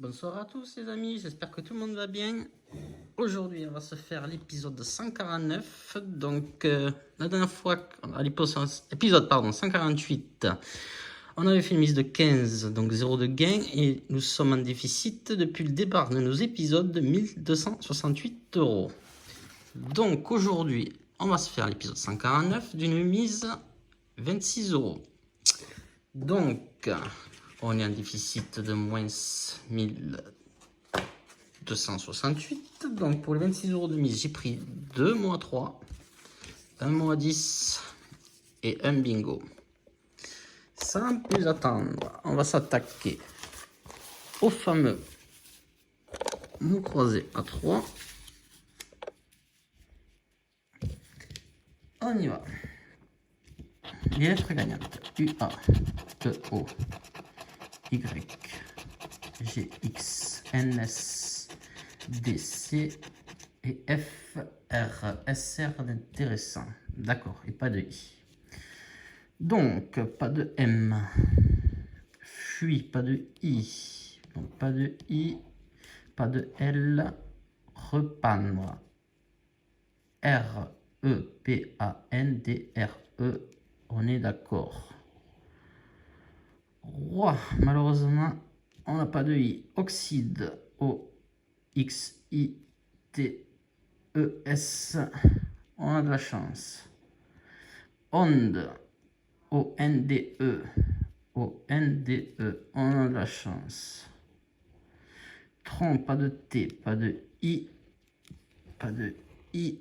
Bonsoir à tous les amis, j'espère que tout le monde va bien. Aujourd'hui on va se faire l'épisode 149. Donc la dernière fois, à l'épisode 148, on avait fait une mise de 15, donc 0 de gain. Et nous sommes en déficit depuis le départ de nos épisodes de 1268 €. Donc aujourd'hui on va se faire l'épisode 149 d'une mise 26 €. Donc on est en déficit de moins 1268. Donc pour les 26 € de mise, j'ai pris 2 mots à 3, 1 mot à 10 et un bingo. Sans plus attendre, on va s'attaquer au fameux mot croisé à 3. On y va. Les lettres gagnantes: U, A, E, O, Y, G, X, N, S, D, C et F, R. SR d'intéressant. D'accord, et pas de I. Donc, pas de M. Fuit, pas de I. Donc, pas de I, pas de L. Repeindre. R, E, P, A, N, D, R, E. On est d'accord. Roi, malheureusement, on n'a pas de I. Oxyde, O, X, I, T, E, S. On a de la chance. Onde, O-N-D-E. O-N-D-E. On a de la chance. Tronc, pas de T, pas de I. Pas de I.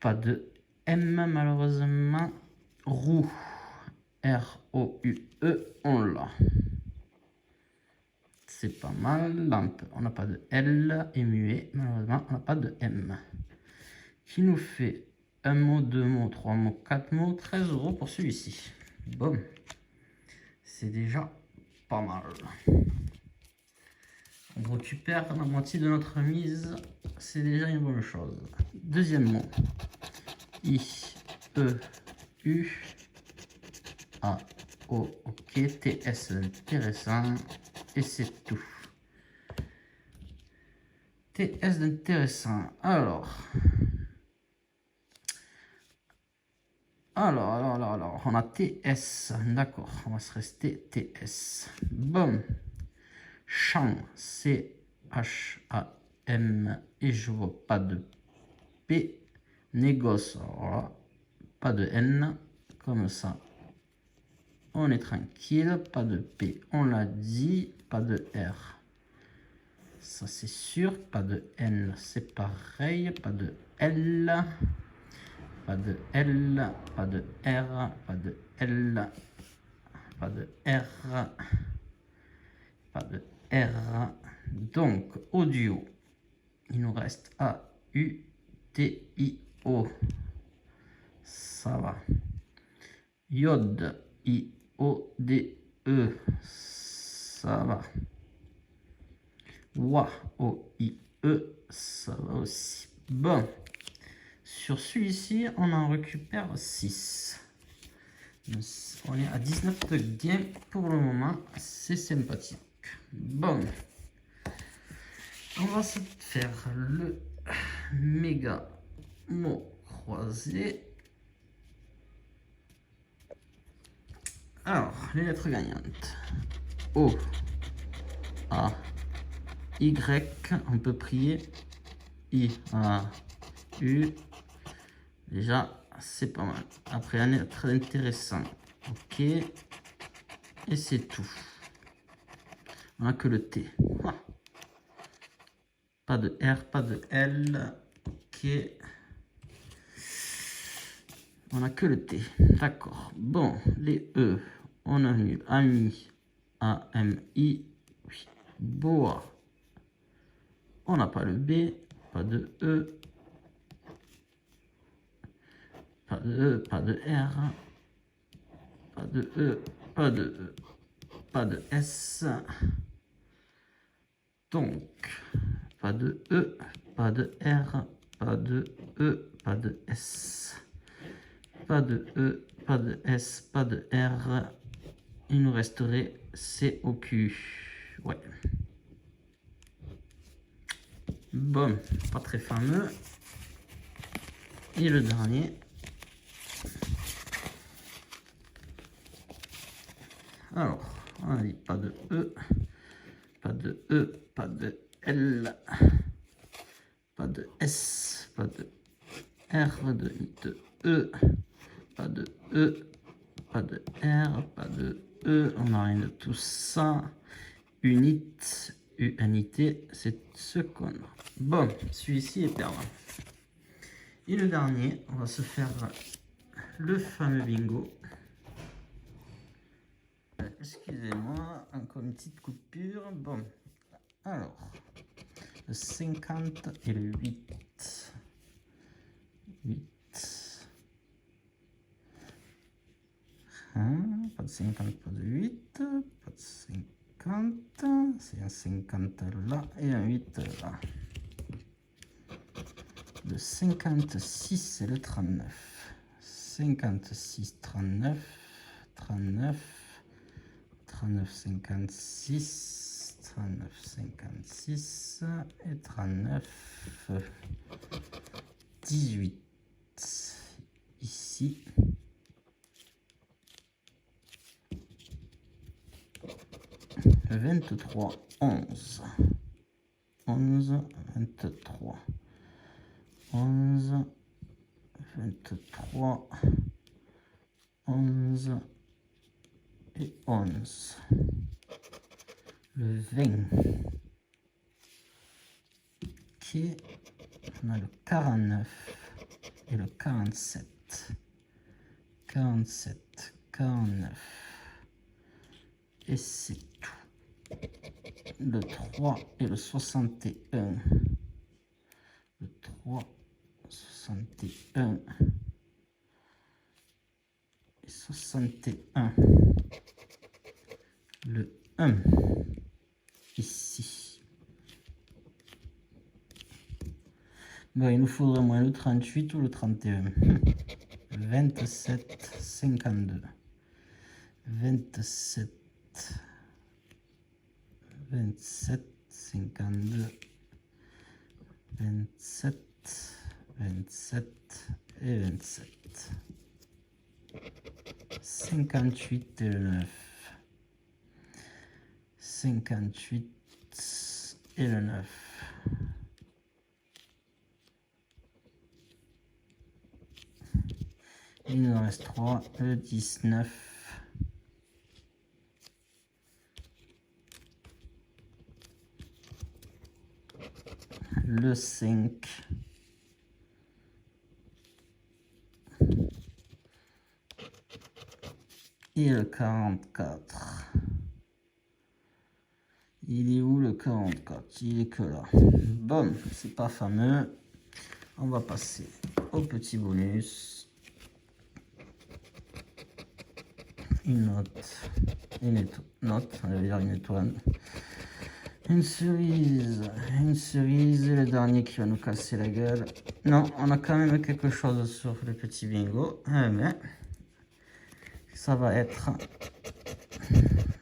Pas de M, malheureusement. Roue, R-O-U-E. On l'a. C'est pas mal. Lampe, on n'a pas de L. Et muet, malheureusement, on n'a pas de M. Qui nous fait un mot, 2 mots, 3 mots, 4 mots, 13 € pour celui-ci. Bon, c'est déjà pas mal. On récupère la moitié de notre mise, c'est déjà une bonne chose. Deuxième mot: I, E, U, A, O, ok, T, S, intéressant, et c'est tout. T, S d'intéressant. Alors, on a TS, d'accord, on va se rester TS. Bon, champ, C-H-A-M, et je vois pas de P. Négoce, voilà, pas de N, comme ça, on est tranquille. Pas de P, on l'a dit, pas de R, ça c'est sûr, pas de N, c'est pareil, pas de L. Pas de L, pas de R, pas de L, pas de R, pas de R. Donc, audio, il nous reste A, U, T, I, O. Ça va. Iode, I, O, D, E. Ça va. Wa, O, I, E. Ça va aussi. Bon. Sur celui-ci, on en récupère 6. On est à 19 de gain pour le moment. C'est sympathique. Bon. On va se faire le méga mot croisé. Alors, les lettres gagnantes: O, A, Y. On peut prier. I, A, U. Déjà, c'est pas mal. Après, un très intéressant. Ok. Et c'est tout. On n'a que le T. Ah. Pas de R, pas de L. Ok. On n'a que le T. D'accord. Bon, les E. On a eu AMI, A-M-I. Oui. Boa. On n'a pas le B. Pas de E. Pas de E, pas de R. Pas de E, pas de E. Pas de S. Donc, pas de E, pas de R, pas de E, pas de S. Pas de E, pas de S, pas de R. Il nous resterait C au Q. Ouais. Bon, pas très fameux. Et le dernier. Alors, on a dit pas de E, pas de E, pas de L, pas de S, pas de R, de E, pas de E, pas de R, pas de E, on n'a rien de tout ça. Unité, c'est ce qu'on a. Bon, celui-ci est permanent. Et le dernier, on va se faire le fameux bingo. Excusez-moi, encore une petite coupure. Bon, alors, le 50 et le 8. 8. Hein, pas de 50, pas de 8. Pas de 50. C'est un 50 là et un 8 là. Le 56 et le 39. 56, 39. 39. 39, 56, 39, 56 et 39, 18 ici. 23, 11, 11, 23, 11, 23, 11 et 11. Le 20. Ok. On a le 49 et le 47. 47, 49. Et c'est tout. Le 3 et le 61. Le 3, 61. Et 61. Le 1. Ici. Bon, il nous faudrait moins le 38 ou le 31. 27, 52. 27, 27, 52. 27, 27 et 27. 58 et le 9. 58 et le 9. Il nous en reste 3, le 19. Le 5. Et le 44. Il est où le 44? Il est que là. Bon, c'est pas fameux. On va passer au petit bonus. Une note. Une note, on va dire une étoile. Une cerise. Une cerise. Et le dernier qui va nous casser la gueule. Non, on a quand même quelque chose sur le petit bingo. Mais ça va être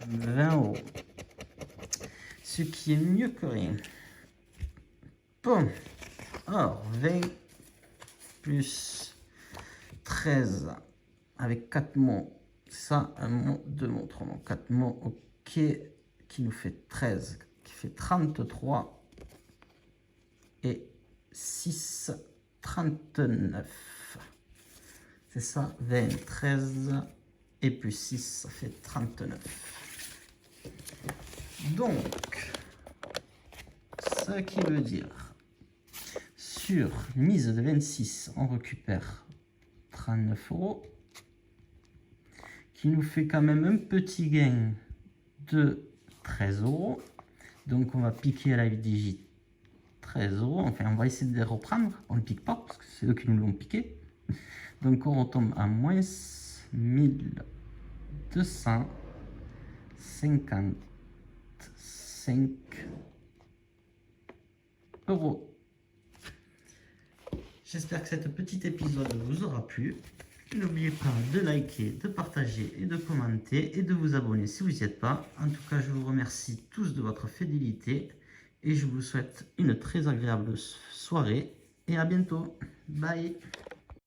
20 €. Ce qui est mieux que rien. Bon. Alors, 20 plus 13 avec 4 mots. Ça, un mot, deux mots, trois mots, 4 mots. Ok. Qui nous fait 13. Qui fait 33. Et 6, 39. C'est ça, 20, 13 et plus 6, ça fait 39. Donc, ce qui veut dire, sur mise de 26, on récupère 39 €, qui nous fait quand même un petit gain de 13 €. Donc, on va piquer à la digit 13 €. Enfin, on va essayer de les reprendre. On ne pique pas, parce que c'est eux qui nous l'ont piqué. Donc, on retombe à moins 1255 €. J'espère que cet petit épisode vous aura plu. N'oubliez pas de liker, de partager et de commenter et de vous abonner si vous n'y êtes pas. En tout cas, je vous remercie tous de votre fidélité et je vous souhaite une très agréable soirée et à bientôt. Bye.